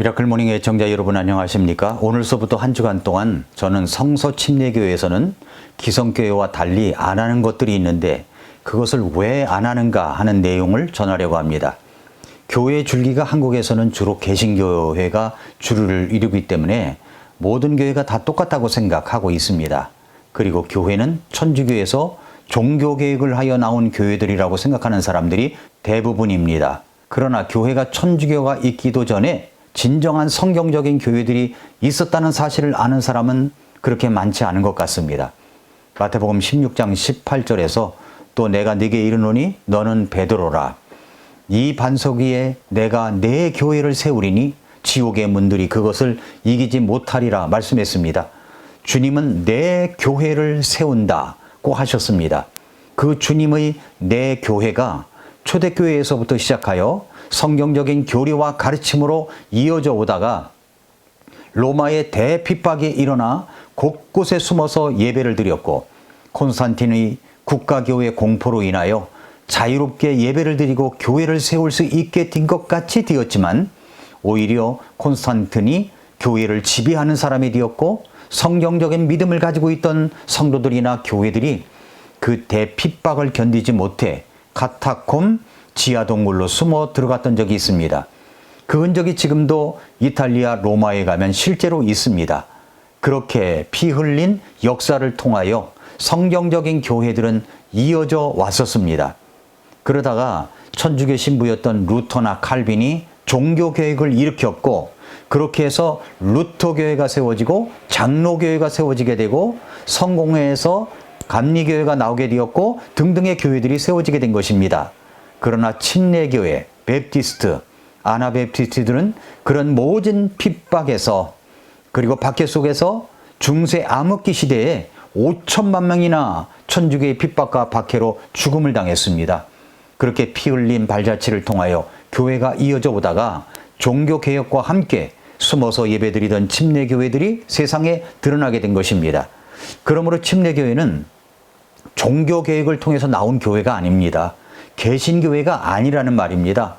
미라클 모닝 애청자 여러분 안녕하십니까? 오늘서부터 한 주간 동안 저는 성서 침례교회에서는 기성교회와 달리 안 하는 것들이 있는데 그것을 왜 안 하는가 하는 내용을 전하려고 합니다. 교회 줄기가 한국에서는 주로 개신교회가 주를 이루기 때문에 모든 교회가 다 똑같다고 생각하고 있습니다. 그리고 교회는 천주교에서 종교개혁을 하여 나온 교회들이라고 생각하는 사람들이 대부분입니다. 그러나 교회가 천주교가 있기도 전에 진정한 성경적인 교회들이 있었다는 사실을 아는 사람은 그렇게 많지 않은 것 같습니다. 마태복음 16장 18절에서 또 내가 네게 이르노니 너는 베드로라. 이 반석 위에 내가 내 교회를 세우리니 지옥의 문들이 그것을 이기지 못하리라 말씀했습니다. 주님은 내 교회를 세운다고 하셨습니다. 그 주님의 내 교회가 초대교회에서부터 시작하여 성경적인 교리와 가르침으로 이어져 오다가 로마의 대핍박이 일어나 곳곳에 숨어서 예배를 드렸고 콘스탄틴의 국가교회 공포로 인하여 자유롭게 예배를 드리고 교회를 세울 수 있게 된 것 같이 되었지만 오히려 콘스탄틴이 교회를 지배하는 사람이 되었고 성경적인 믿음을 가지고 있던 성도들이나 교회들이 그 대핍박을 견디지 못해 카타콤 지하동굴로 숨어 들어갔던 적이 있습니다. 그 흔적이 지금도 이탈리아 로마에 가면 실제로 있습니다. 그렇게 피 흘린 역사를 통하여 성경적인 교회들은 이어져 왔었습니다. 그러다가 천주교 신부였던 루터나 칼빈이 종교개혁을 일으켰고 그렇게 해서 루터교회가 세워지고 장로교회가 세워지게 되고 성공회에서 감리교회가 나오게 되었고 등등의 교회들이 세워지게 된 것입니다. 그러나 침례교회, 베프티스트, 아나베프티스트들은 그런 모든 핍박에서 그리고 박해 속에서 중세 암흑기 시대에 5천만 명이나 천주교의 핍박과 박해로 죽음을 당했습니다. 그렇게 피 흘린 발자취를 통하여 교회가 이어져 오다가 종교개혁과 함께 숨어서 예배드리던 침례교회들이 세상에 드러나게 된 것입니다. 그러므로 침례교회는 종교개혁을 통해서 나온 교회가 아닙니다. 개신교회가 아니라는 말입니다.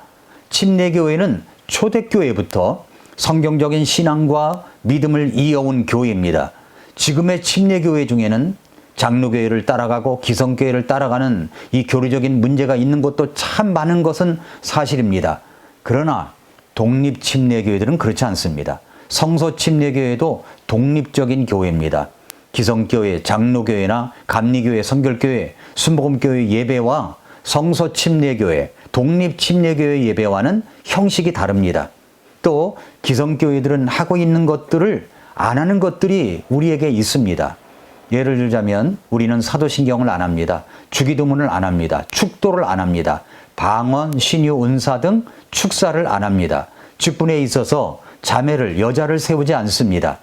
침례교회는 초대교회부터 성경적인 신앙과 믿음을 이어온 교회입니다. 지금의 침례교회 중에는 장로교회를 따라가고 기성교회를 따라가는 이 교리적인 문제가 있는 것도 참 많은 것은 사실입니다. 그러나 독립침례교회들은 그렇지 않습니다. 성서침례교회도 독립적인 교회입니다. 기성교회, 장로교회나 감리교회, 성결교회, 순복음교회 예배와 성서침례교회, 독립침례교회 예배와는 형식이 다릅니다. 또 기성교회들은 하고 있는 것들을 안 하는 것들이 우리에게 있습니다. 예를 들자면 우리는 사도신경을 안 합니다. 주기도문을 안 합니다. 축도를 안 합니다. 방언, 신유, 은사 등 축사를 안 합니다. 직분에 있어서 자매를, 여자를 세우지 않습니다.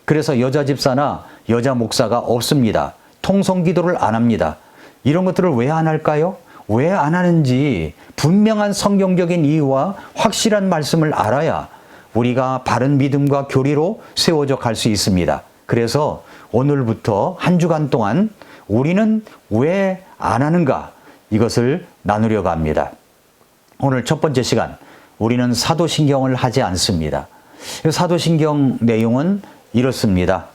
그래서 여자 집사나 여자 목사가 없습니다. 통성기도를 안 합니다. 이런 것들을 왜 안 할까요? 왜 안 하는지 분명한 성경적인 이유와 확실한 말씀을 알아야 우리가 바른 믿음과 교리로 세워져 갈 수 있습니다. 그래서 오늘부터 한 주간 동안 우리는 왜 안 하는가 이것을 나누려고 합니다. 오늘 첫 번째 시간 우리는 사도신경을 하지 않습니다. 사도신경 내용은 이렇습니다.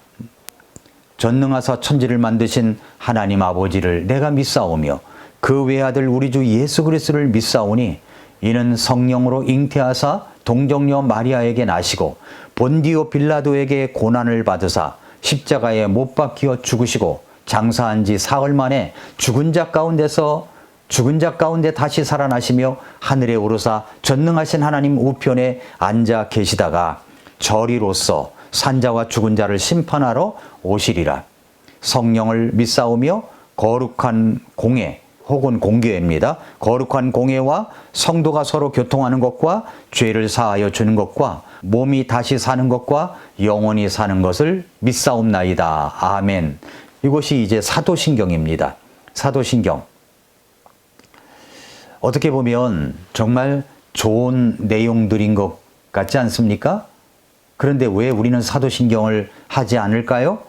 전능하사 천지를 만드신 하나님 아버지를 내가 믿사오며 그 외아들 우리 주 예수 그리스도를 믿사오니 이는 성령으로 잉태하사 동정녀 마리아에게 나시고 본디오 빌라도에게 고난을 받으사 십자가에 못 박혀 죽으시고 장사한 지 사흘 만에 죽은 자 가운데 다시 살아나시며 하늘에 오르사 전능하신 하나님 우편에 앉아 계시다가 저리로서 산자와 죽은 자를 심판하러 오시리라. 성령을 믿사오며 거룩한 공회 혹은 공교회입니다. 거룩한 공회와 성도가 서로 교통하는 것과 죄를 사하여 주는 것과 몸이 다시 사는 것과 영원히 사는 것을 믿사옵나이다. 아멘. 이것이 이제 사도신경입니다. 사도신경. 어떻게 보면 정말 좋은 내용들인 것 같지 않습니까? 그런데 왜 우리는 사도신경을 하지 않을까요?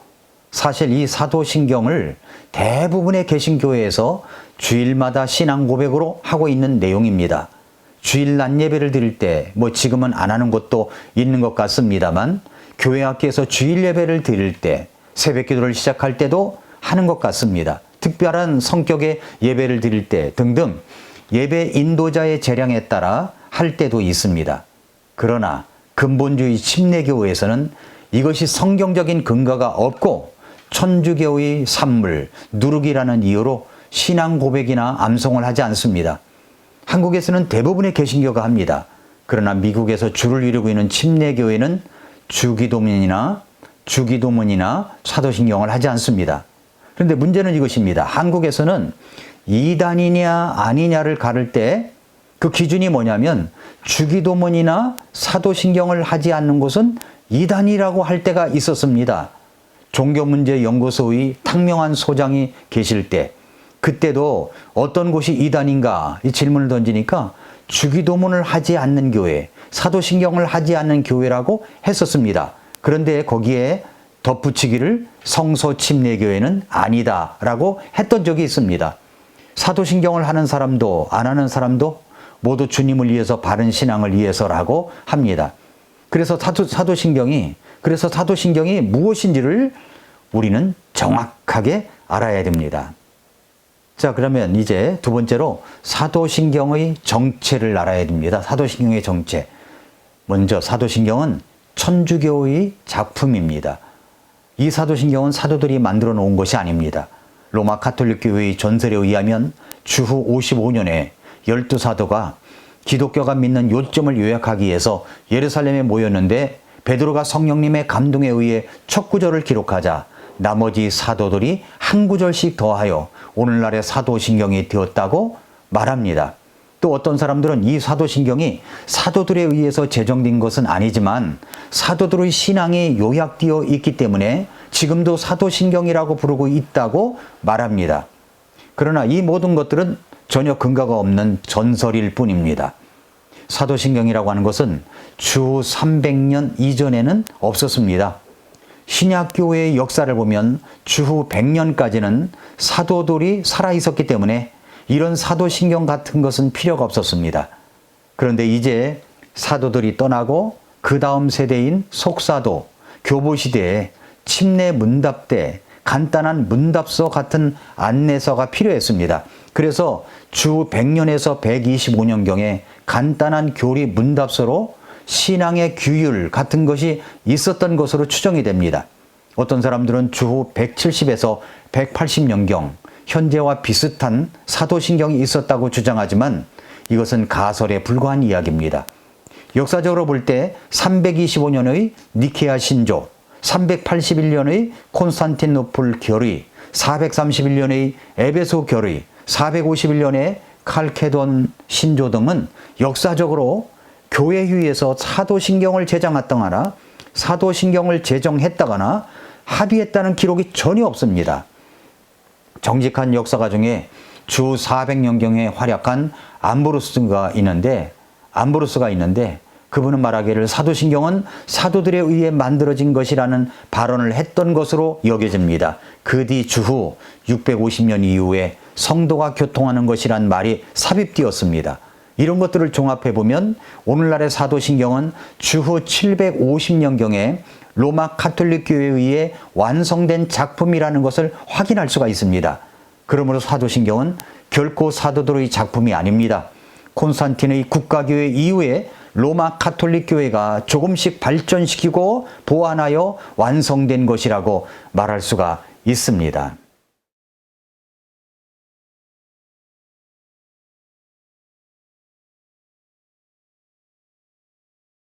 사실 이 사도신경을 대부분의 개신교회에서 주일마다 신앙 고백으로 하고 있는 내용입니다. 주일 낮 예배를 드릴 때, 뭐 지금은 안 하는 곳도 있는 것 같습니다만, 교회 학교에서 주일 예배를 드릴 때, 새벽 기도를 시작할 때도 하는 것 같습니다. 특별한 성격의 예배를 드릴 때 등등 예배 인도자의 재량에 따라 할 때도 있습니다. 그러나 근본주의 침례교회에서는 이것이 성경적인 근거가 없고 천주교의 산물, 누룩이라는 이유로 신앙 고백이나 암송을 하지 않습니다. 한국에서는 대부분의 개신교가 합니다. 그러나 미국에서 주를 이루고 있는 침례교회는 주기도문이나 사도신경을 하지 않습니다. 그런데 문제는 이것입니다. 한국에서는 이단이냐 아니냐를 가를 때 그 기준이 뭐냐면 주기도문이나 사도신경을 하지 않는 곳은 이단이라고 할 때가 있었습니다. 종교문제연구소의 탕명한 소장이 계실 때 그때도 어떤 곳이 이단인가 이 질문을 던지니까 주기도문을 하지 않는 교회, 사도신경을 하지 않는 교회라고 했었습니다. 그런데 거기에 덧붙이기를 성소침례교회는 아니다라고 했던 적이 있습니다. 사도신경을 하는 사람도 안 하는 사람도 모두 주님을 위해서 바른 신앙을 위해서라고 합니다. 그래서 사도신경이 무엇인지를 우리는 정확하게 알아야 됩니다. 자, 그러면 이제 두 번째로 사도신경의 정체를 알아야 됩니다. 사도신경의 정체. 먼저 사도신경은 천주교의 작품입니다. 이 사도신경은 사도들이 만들어 놓은 것이 아닙니다. 로마 가톨릭 교회의 전설에 의하면 주후 55년에 12사도가 기독교가 믿는 요점을 요약하기 위해서 예루살렘에 모였는데 베드로가 성령님의 감동에 의해 첫 구절을 기록하자 나머지 사도들이 한 구절씩 더하여 오늘날의 사도신경이 되었다고 말합니다. 또 어떤 사람들은 이 사도신경이 사도들에 의해서 제정된 것은 아니지만 사도들의 신앙이 요약되어 있기 때문에 지금도 사도신경이라고 부르고 있다고 말합니다. 그러나 이 모든 것들은 전혀 근거가 없는 전설일 뿐입니다. 사도신경이라고 하는 것은 주후 300년 이전에는 없었습니다. 신약교회의 역사를 보면 주후 100년까지는 사도들이 살아있었기 때문에 이런 사도신경 같은 것은 필요가 없었습니다. 그런데 이제 사도들이 떠나고 그 다음 세대인 속사도, 교보시대에 침례 문답대, 간단한 문답서 같은 안내서가 필요했습니다. 그래서 주 100년에서 125년경에 간단한 교리 문답서로 신앙의 규율 같은 것이 있었던 것으로 추정이 됩니다. 어떤 사람들은 주후 170에서 180년경 현재와 비슷한 사도신경이 있었다고 주장하지만 이것은 가설에 불과한 이야기입니다. 역사적으로 볼 때 325년의 니케아 신조, 381년의 콘스탄티노플 결의, 431년의 에베소 결의, 451년의 칼케돈 신조 등은 역사적으로 교회회의에서 사도신경을 제정했다거나 사도신경을 제정했다거나 합의했다는 기록이 전혀 없습니다. 정직한 역사가 중에 주 400년경에 활약한 암브로스가 있는데 그분은 말하기를 사도신경은 사도들에 의해 만들어진 것이라는 발언을 했던 것으로 여겨집니다. 그 뒤 주후 650년 이후에 성도가 교통하는 것이란 말이 삽입되었습니다. 이런 것들을 종합해보면 오늘날의 사도신경은 주후 750년경에 로마 가톨릭 교회에 의해 완성된 작품이라는 것을 확인할 수가 있습니다. 그러므로 사도신경은 결코 사도들의 작품이 아닙니다. 콘스탄틴의 국가교회 이후에 로마 가톨릭 교회가 조금씩 발전시키고 보완하여 완성된 것이라고 말할 수가 있습니다.